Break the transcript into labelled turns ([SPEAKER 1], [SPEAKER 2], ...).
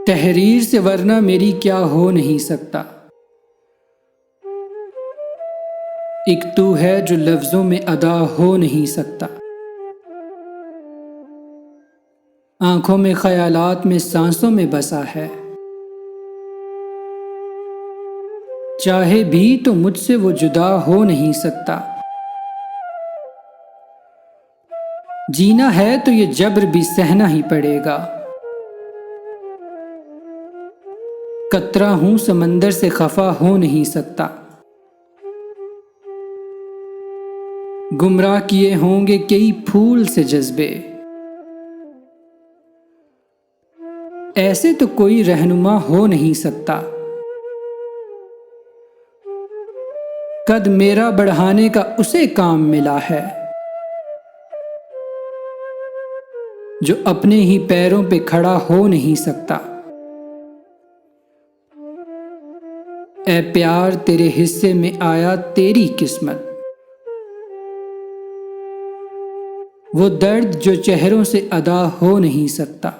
[SPEAKER 1] تحریر سے ورنہ میری کیا ہو نہیں سکتا، ایک تو ہے جو لفظوں میں ادا ہو نہیں سکتا، آنکھوں میں خیالات میں سانسوں میں بسا ہے، چاہے بھی تو مجھ سے وہ جدا ہو نہیں سکتا، جینا ہے تو یہ جبر بھی سہنا ہی پڑے گا، قطرہ ہوں سمندر سے خفا ہو نہیں سکتا، گمراہ کیے ہوں گے کئی پھول سے جذبے، ایسے تو کوئی رہنما ہو نہیں سکتا، قد میرا بڑھانے کا اسے کام ملا ہے جو اپنے ہی پیروں پہ کھڑا ہو نہیں سکتا، اے پیار تیرے حصے میں آیا تیری قسمت، وہ درد جو چہروں سے ادا ہو نہیں سکتا۔